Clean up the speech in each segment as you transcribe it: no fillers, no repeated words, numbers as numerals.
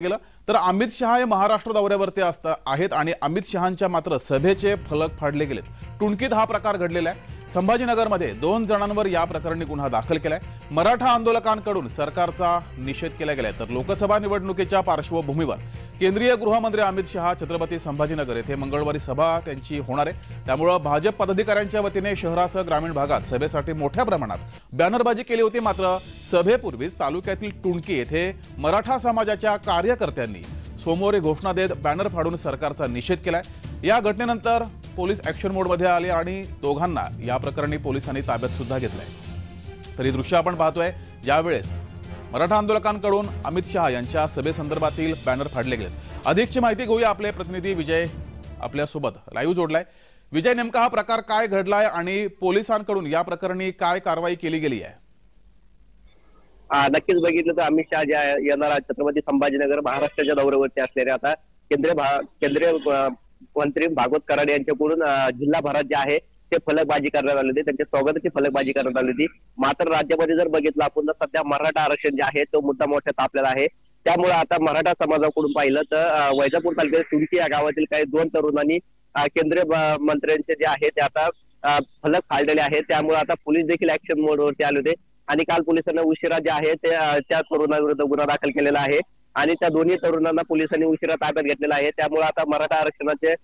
गेलं तर अमित शहा हे महाराष्ट्र दौऱ्यावरती आहेत आणि अमित शहांच्या मात्र सभेचे फलक फाडले गेलेत। टुणकीत हा प्रकार घडलेला आहे। संभाजीनगरमध्ये 2 जणांवर या प्रकरणी गुन्हा दाखल केलाय। मराठा आंदोलकांकडून सरकारचा निषेध केला गेलाय। तर लोकसभा निवडणुकीच्या पार्श्वभूमीवर केंद्रीय गृहमंत्री अमित शहा छत्रपती संभाजीनगर येथे मंगळवारी सभा त्यांची होणार आहे। त्यामुळे भाजप पदाधिकाऱ्यांच्या वतीने शहरासह ग्रामीण भागात सभेसाठी मोठ्या प्रमाणात बॅनरबाजी केली होती। मात्र सभेपूर्वीच तालुक्यातील टुणकी येथे मराठा समाजाच्या कार्यकर्त्यांनी सोमवारी घोषणा देत बॅनर फाडून सरकारचा निषेध केलाय। या घटनेनंतर पोलीस ॲक्शन मोडमध्ये आले आणि दोघांना या प्रकरणी पोलिसांनी ताब्यात सुद्धा घेतलंय। तर ही दृश्य आपण पाहतोय ज्यावेळेस मराठा आंदोलकांकडून अमित शहा यांच्या सभेसंदर्भातील बॅनर फाडले गेलेत। अधिकची माहिती घेऊया, आपले प्रतिनिधी विजय आपल्यासोबत लाईव्ह जोडलाय। विजय, नेमका हा प्रकार काय घडलाय आणि पोलिसांकडून या प्रकरणी काय कारवाई केली गेली आहे? नक्कीच बघितलं तर अमित शहा जे येणार छत्रपती संभाजीनगर महाराष्ट्राच्या दौऱ्यावरती असलेले आता केंद्रीय मंत्री भागवत कराड यांच्याकडून जिल्हाभरात जे आहे ते फलकबाजी करण्यात आली होती, त्यांच्या स्वागताची फलकबाजी करण्यात आली होती। मात्र राज्यामध्ये जर बघितलं आपण तर सध्या मराठा आरक्षण जे आहे तो मुद्दा मोठा तापलेला आहे। त्यामुळे आता मराठा समाजाकडून पाहिलं तर वैजापूर तालुक्यातील टुणकी या गावातील काही 2 तरुणांनी केंद्रीय मंत्र्यांचे जे आहे ते आता फलक फाडलेले आहेत। त्यामुळे आता पोलीस देखील ऍक्शन मोडवरती आले होते आणि काल पोलिसांना उशिरा जे आहे ते त्या तरुणांविरुद्ध गुन्हा दाखल केलेला आहे आणि त्या दोन्ही तरुणांना पोलिसांनी उशिरा ताब्यात घेतलेला आहे। त्यामुळे आता मराठा आरक्षणाचे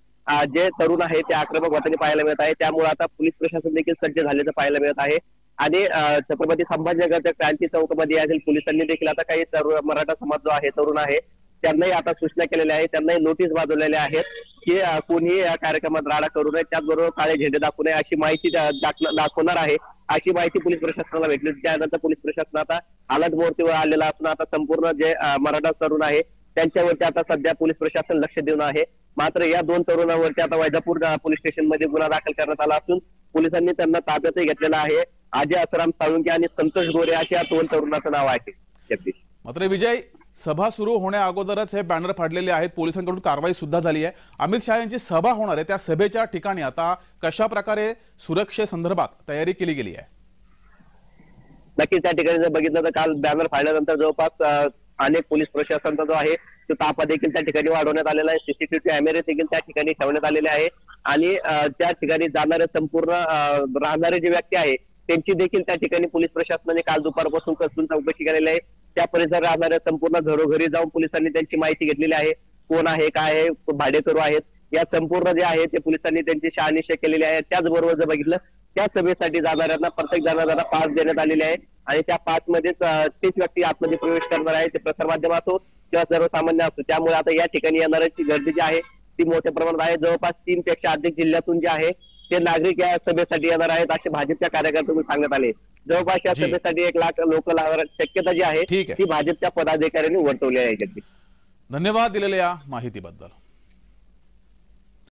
जे तरुण आहे ते आक्रमक होताना पाहायला मिळत आहे। त्यामुळे आता पोलीस प्रशासन देखील सज्ज झाल्याचं पाहायला मिळत आहे आणि छत्रपती संभाजीनगरच्या क्रांती चौकामध्ये येथील पोलिसांनी देखील आता काही मराठा समाज जो आहे तरुण आहे त्यांनाही आता सूचना केलेल्या आहेत, त्यांनाही नोटीस बजावलेल्या आहेत की कोणी या कार्यक्रमात राडा करू नये, त्याचबरोबर काळे झेंडे दाखवू नये अशी माहिती दाखवणार आहे। अशी माहिती पोलीस प्रशासनाला भेटली। त्यानंतर पोलीस प्रशासन आता अलर्ट मोडवर आलेला असून आता संपूर्ण जे मराठा तरुण आहे त्यांच्यावरती आता सध्या पोलीस प्रशासन लक्ष देऊन आहे। मात्र या 2 तरुणांवरती आता वैजापूर पोलीस स्टेशन मध्ये गुन्हा दाखल करण्यात आला असून पोलिसांनी त्यांना ताब्यातही घेतलेला आहे। अजय आसाराम साळुंके आणि संतोष गोरे अशी या 2 तरुणांचं नाव आहे। मात्र विजय, सभा सुरू होण्या अगोदरच हे बॅनर फाडलेले आहेत, पोलिसांकडून कारवाई सुद्धा झाली आहे। अमित शहा यांची सभा होणार आहे त्या सभेच्या ठिकाणी आता कशा प्रकारे सुरक्षेसंदर्भात तयारी केली गेली आहे? नक्कीच त्या ठिकाणी जर बघितलं तर काल बॅनर फाडल्यानंतर जवळपास अनेक पोलीस प्रशासनाचा जो आहे तो ताफा देखील त्या ठिकाणी वाढवण्यात आलेला आहे। सीसीटीव्ही कॅमेरे देखील त्या ठिकाणी ठेवण्यात आलेले आहे आणि त्या ठिकाणी जाणारे संपूर्ण राहणारे जे व्यक्ती आहे त्यांची देखील त्या ठिकाणी पोलीस प्रशासनाने काल दुपारपासून कसून चौकशी केलेली आहे। त्या परिसरात राहणाऱ्या संपूर्ण घरोघरी जाऊन पोलिसांनी त्यांची माहिती घेतलेली आहे, कोण आहे, काय आहे, भाडेकरू आहेत, या संपूर्ण जे आहे ते पोलिसांनी त्यांची शहानिशा केलेली आहे। त्याचबरोबर जर बघितलं त्या सभेसाठी जाणाऱ्यांना प्रत्येक जणांना पास देण्यात आलेले आहे आणि त्या 5 मध्येच तेच व्यक्ती आतमध्ये प्रवेश करणार आहे, ते प्रसारमाध्यम असो किंवा सर्वसामान्य असो। त्यामुळे आता या ठिकाणी येणाऱ्यांची गर्दी जी आहे ती मोठ्या प्रमाणात आहे। जवळपास 3 पेक्षा अधिक जिल्ह्यातून जे आहे ते नागरिक या सभेसाठी येणार आहेत असे भाजपच्या कार्यकर्त्यांनी सांगण्यात आले। जवळपास या सभेसाठी 1 लाख लोक शक्यता जी आहे ती भाजपच्या पदाधिकाऱ्यांनी वर्तवली आहे। धन्यवाद दिलेल्या या माहितीबद्दल।